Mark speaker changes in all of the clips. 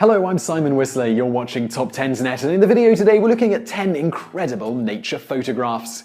Speaker 1: Hello, I'm Simon Whistler, you're watching TopTenzNet, and in the video today we're looking at 10 incredible nature photographs.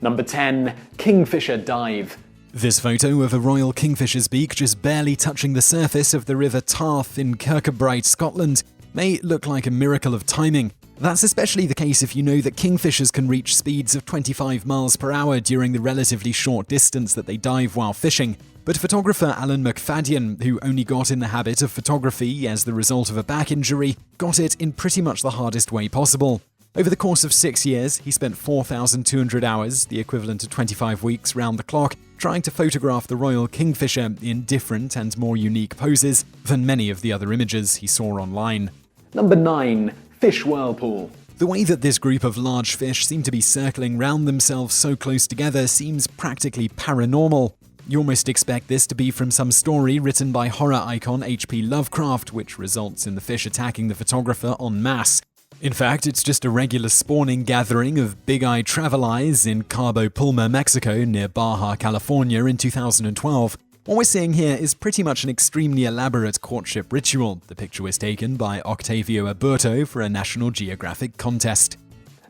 Speaker 1: Number 10. Kingfisher Dive.
Speaker 2: This photo of a royal kingfisher's beak just barely touching the surface of the River Tarth in Kirkcudbright, Scotland, may look like a miracle of timing. That's especially the case if you know that kingfishers can reach speeds of 25 miles per hour during the relatively short distance that they dive while fishing. But photographer Alan McFadden, who only got in the habit of photography as the result of a back injury, got it in pretty much the hardest way possible. Over the course of 6 years, he spent 4,200 hours, the equivalent to 25 weeks round the clock, trying to photograph the royal kingfisher in different and more unique poses than many of the other images he saw online.
Speaker 1: Number 9. Fish Whirlpool.
Speaker 2: The way that this group of large fish seem to be circling round themselves so close together seems practically paranormal. You almost expect this to be from some story written by horror icon H.P. Lovecraft, which results in the fish attacking the photographer en masse. In fact, it's just a regular spawning gathering of big-eyed travel eyes in Cabo Pulmo, Mexico, near Baja, California in 2012. What we're seeing here is pretty much an extremely elaborate courtship ritual. The picture was taken by Octavio Aburto for a National Geographic contest.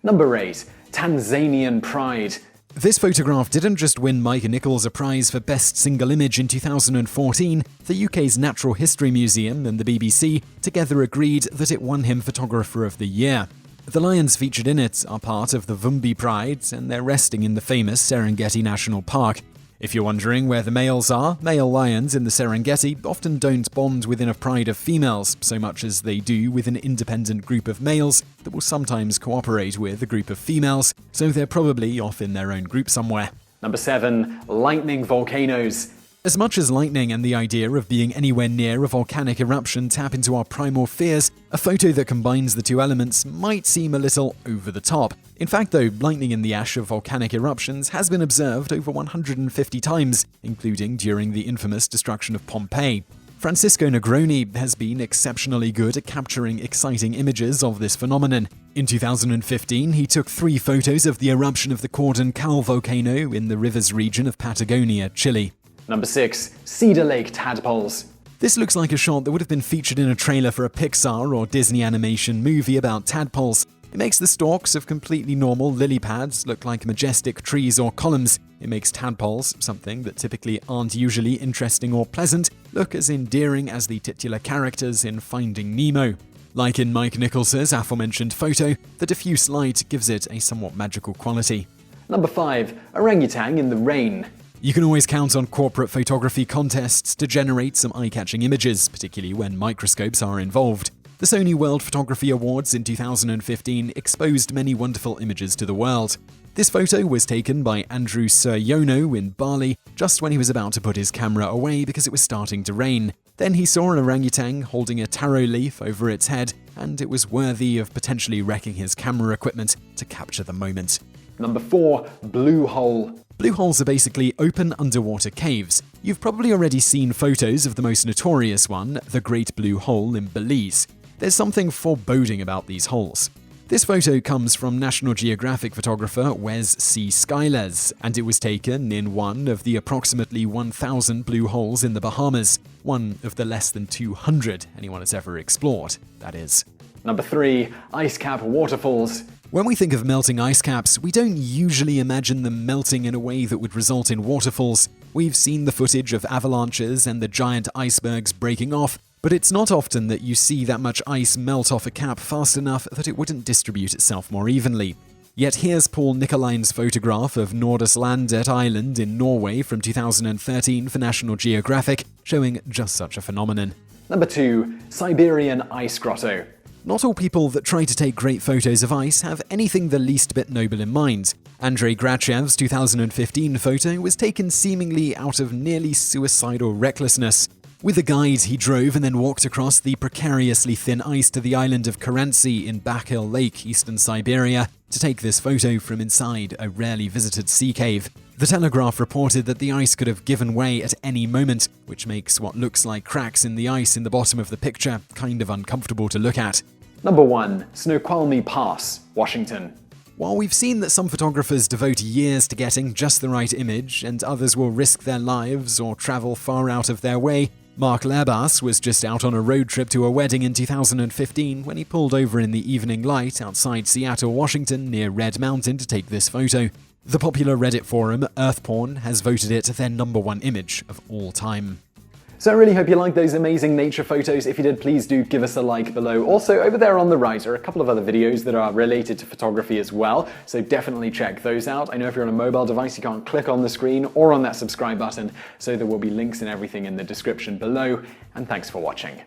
Speaker 1: Number 8. Tanzanian Pride.
Speaker 2: This photograph didn't just win Mike Nichols a prize for Best Single Image in 2014, the UK's Natural History Museum and the BBC together agreed that it won him Photographer of the Year. The lions featured in it are part of the Vumbi Pride, and they're resting in the famous Serengeti National Park. If you're wondering where the males are, male lions in the Serengeti often don't bond within a pride of females so much as they do with an independent group of males that will sometimes cooperate with a group of females, so they're probably off in their own group somewhere.
Speaker 1: Number 7. Lightning volcanoes.
Speaker 2: As much as lightning and the idea of being anywhere near a volcanic eruption tap into our primal fears, a photo that combines the two elements might seem a little over the top. In fact, though, lightning in the ash of volcanic eruptions has been observed over 150 times, including during the infamous destruction of Pompeii. Francisco Negroni has been exceptionally good at capturing exciting images of this phenomenon. In 2015, he took 3 photos of the eruption of the Cordon Cal volcano in the Rivers region of Patagonia, Chile.
Speaker 1: Number 6. Cedar Lake Tadpoles.
Speaker 2: This looks like a shot that would have been featured in a trailer for a Pixar or Disney animation movie about tadpoles. It makes the stalks of completely normal lily pads look like majestic trees or columns. It makes tadpoles, something that typically aren't usually interesting or pleasant, look as endearing as the titular characters in Finding Nemo. Like in Mike Nichols' aforementioned photo, the diffuse light gives it a somewhat magical quality.
Speaker 1: Number 5. Orangutan in the rain.
Speaker 2: You can always count on corporate photography contests to generate some eye-catching images, particularly when microscopes are involved. The Sony World Photography Awards in 2015 exposed many wonderful images to the world. This photo was taken by Andrew Suryono in Bali just when he was about to put his camera away because it was starting to rain. Then he saw an orangutan holding a taro leaf over its head, and it was worthy of potentially wrecking his camera equipment to capture the moment.
Speaker 1: Number 4. Blue Hole.
Speaker 2: Blue holes are basically open underwater caves. You've probably already seen photos of the most notorious one, the Great Blue Hole in Belize. There's something foreboding about these holes. This photo comes from National Geographic photographer Wes C. Skyles, and it was taken in one of the approximately 1,000 blue holes in the Bahamas, one of the less than 200 anyone has ever explored, that is.
Speaker 1: Number 3. Icecap Waterfalls.
Speaker 2: When we think of melting ice caps, we don't usually imagine them melting in a way that would result in waterfalls. We've seen the footage of avalanches and the giant icebergs breaking off, but it's not often that you see that much ice melt off a cap fast enough that it wouldn't distribute itself more evenly. Yet here's Paul Nicolaine's photograph of Nordøslandet Island in Norway from 2013 for National Geographic, showing just such a phenomenon.
Speaker 1: Number 2. Siberian Ice Grotto.
Speaker 2: Not all people that try to take great photos of ice have anything the least bit noble in mind. Andrei Grachev's 2015 photo was taken seemingly out of nearly suicidal recklessness. With a guide, he drove and then walked across the precariously thin ice to the island of Karensi in Bakhil Lake, eastern Siberia, to take this photo from inside a rarely visited sea cave. The Telegraph reported that the ice could have given way at any moment, which makes what looks like cracks in the ice in the bottom of the picture kind of uncomfortable to look at.
Speaker 1: Number 1. Snoqualmie Pass, Washington.
Speaker 2: While we've seen that some photographers devote years to getting just the right image, and others will risk their lives or travel far out of their way, Mark Lebas was just out on a road trip to a wedding in 2015 when he pulled over in the evening light outside Seattle, Washington, near Red Mountain to take this photo. The popular Reddit forum Earthporn has voted it their #1 image of all time.
Speaker 1: So I really hope you liked those amazing nature photos. If you did, please do give us a like below. Also, over there on the right are a couple of other videos that are related to photography as well, so definitely check those out. I know if you're on a mobile device, you can't click on the screen or on that subscribe button, so there will be links and everything in the description below, and thanks for watching.